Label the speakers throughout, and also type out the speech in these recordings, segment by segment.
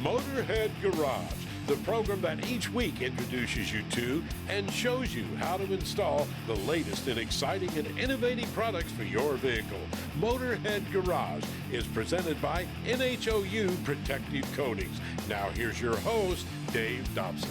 Speaker 1: Motorhead Garage, the program that each week introduces you to and shows you how to install the latest in exciting and innovative products for your vehicle. Motorhead Garage is presented by NHOU Protective Coatings. Now here's your host, Dave Dobson.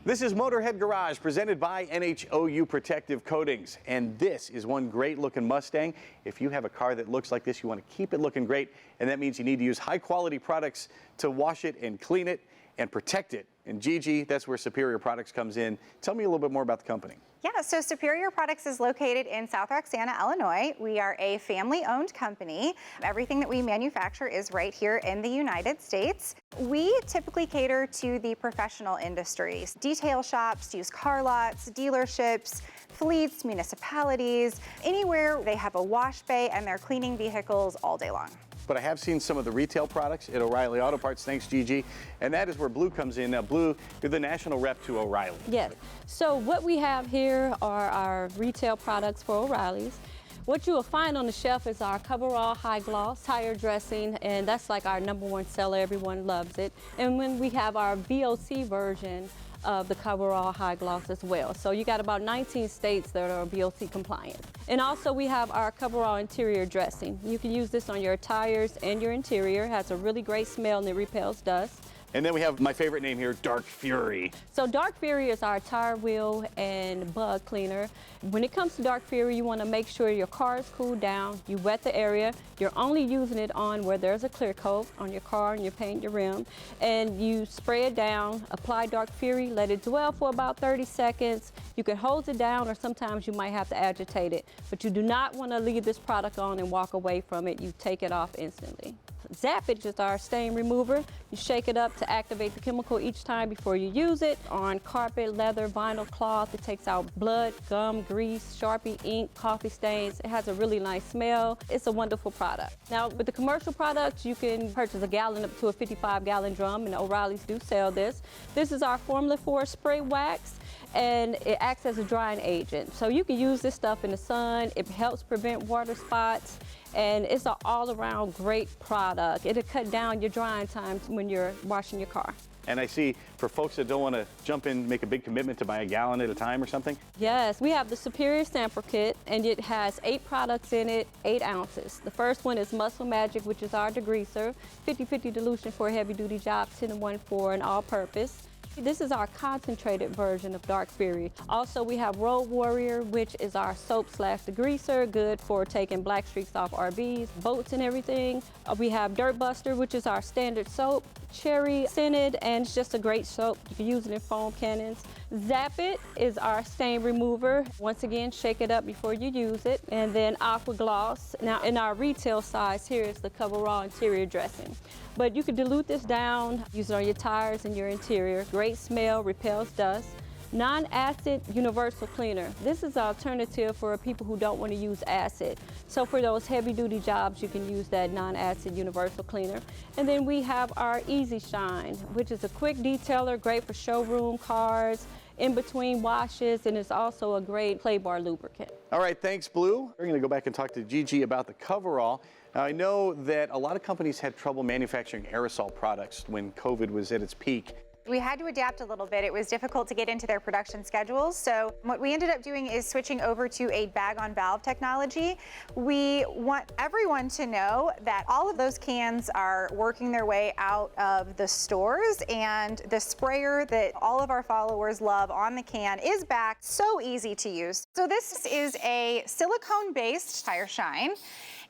Speaker 2: This is Motorhead Garage, presented by NHOU Protective Coatings. And this is one great looking Mustang. If you have a car that looks like this, you want to keep it looking great. And that means you need to use high quality products to wash it and clean it and protect it. And Gigi, that's where Superior Products comes in. Tell me a little bit more about the company.
Speaker 3: Yeah, so Superior Products is located in South Roxana, Illinois. We are a family-owned company. Everything that we manufacture is right here in the United States. We typically cater to the professional industries, detail shops, used car lots, dealerships, fleets, municipalities, anywhere they have a wash bay and they're cleaning vehicles all day long.
Speaker 2: But I have seen some of the retail products at O'Reilly Auto Parts, thanks Gigi, and that is where Blue comes in. Now Blue, you're the national rep to O'Reilly.
Speaker 4: Yes, so what we have here are our retail products for O'Reilly's. What you will find on the shelf is our coverall high gloss tire dressing, and that's like our #1 seller, everyone loves it. And when we have our VOC version of the coverall high gloss as well. So you got about 19 states that are VOC compliant. And also we have our coverall interior dressing. You can use this on your tires and your interior. It has a really great smell and it repels dust.
Speaker 2: And then we have my favorite name here, Dark Fury.
Speaker 4: So Dark Fury is our tire wheel and bug cleaner. When it comes to Dark Fury, you want to make sure your car is cooled down, you wet the area, you're only using it on where there's a clear coat on your car and you paint your rim, and you spray it down, apply Dark Fury, let it dwell for about 30 seconds. You can hold it down or sometimes you might have to agitate it, but you do not want to leave this product on and walk away from it. You take it off instantly. Zap-It is our stain remover. You shake it up to activate the chemical each time before you use it. On carpet, leather, vinyl, cloth, it takes out blood, gum, grease, Sharpie, ink, coffee stains. It has a really nice smell. It's a wonderful product. Now, with the commercial products, you can purchase a gallon up to a 55-gallon drum, and O'Reilly's do sell this. This is our Formula 4 spray wax, and it acts as a drying agent. So you can use this stuff in the sun. It helps prevent water spots, and it's an all-around great product. It'll cut down your drying times when you're washing your car.
Speaker 2: And I see for folks that don't want to jump in and make a big commitment to buy a gallon at a time or something.
Speaker 4: Yes, we have the Superior Sample Kit, and it has 8 products in it, 8 ounces. The first one is Muscle Magic, which is our degreaser, 50/50 dilution for heavy-duty jobs, 10-1 for an all-purpose. This is our concentrated version of Dark Fury. Also, we have Road Warrior, which is our soap/degreaser, good for taking black streaks off RVs, boats and everything. We have Dirt Buster, which is our standard soap, cherry scented, and it's just a great soap. You can use it in foam cannons. Zap-It is our stain remover. Once again, shake it up before you use it. And then Aqua Gloss. Now, in our retail size, here is the coverall interior dressing. But you can dilute this down, use it on your tires and your interior. Great smell, repels dust. Non-acid universal cleaner. This is an alternative for people who don't want to use acid. So for those heavy-duty jobs, you can use that non-acid universal cleaner. And then we have our Easy Shine, which is a quick detailer, great for showroom cars, in between washes, and it's also a great play bar lubricant.
Speaker 2: All right, thanks, Blue. We're going to go back and talk to Gigi about the coverall. Now, I know that a lot of companies had trouble manufacturing aerosol products when COVID was at its peak.
Speaker 3: We had to adapt a little bit. It was difficult to get into their production schedules. So what we ended up doing is switching over to a bag-on-valve technology. We want everyone to know that all of those cans are working their way out of the stores, and the sprayer that all of our followers love on the can is back. So easy to use. So this is a silicone-based tire shine.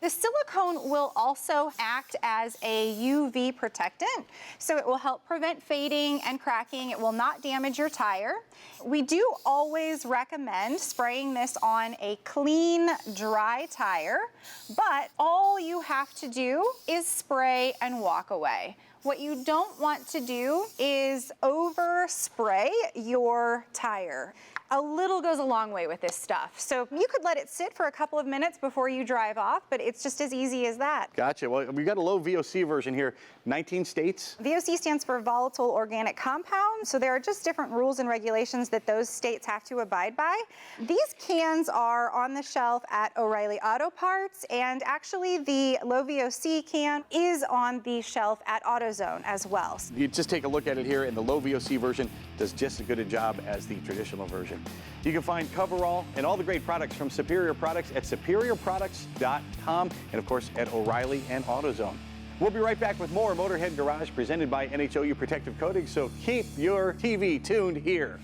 Speaker 3: The silicone will also act as a UV protectant, so it will help prevent fading and cracking. It will not damage your tire. We do always recommend spraying this on a clean, dry tire, but all you have to do is spray and walk away. What you don't want to do is overspray your tire. A little goes a long way with this stuff. So you could let it sit for a couple of minutes before you drive off, but it's just as easy as that.
Speaker 2: Gotcha. Well, we've got a low VOC version here. 19 states.
Speaker 3: VOC stands for volatile organic compound, so there are just different rules and regulations that those states have to abide by. These cans are on the shelf at O'Reilly Auto Parts, and actually the low VOC can is on the shelf at AutoZone as well.
Speaker 2: You just take a look at it here, and the low VOC version does just as good a job as the traditional version. You can find coverall and all the great products from Superior Products at superiorproducts.com, and of course at O'Reilly and AutoZone. We'll be right back with more Motorhead Garage presented by NHOU Protective Coatings, so keep your TV tuned here.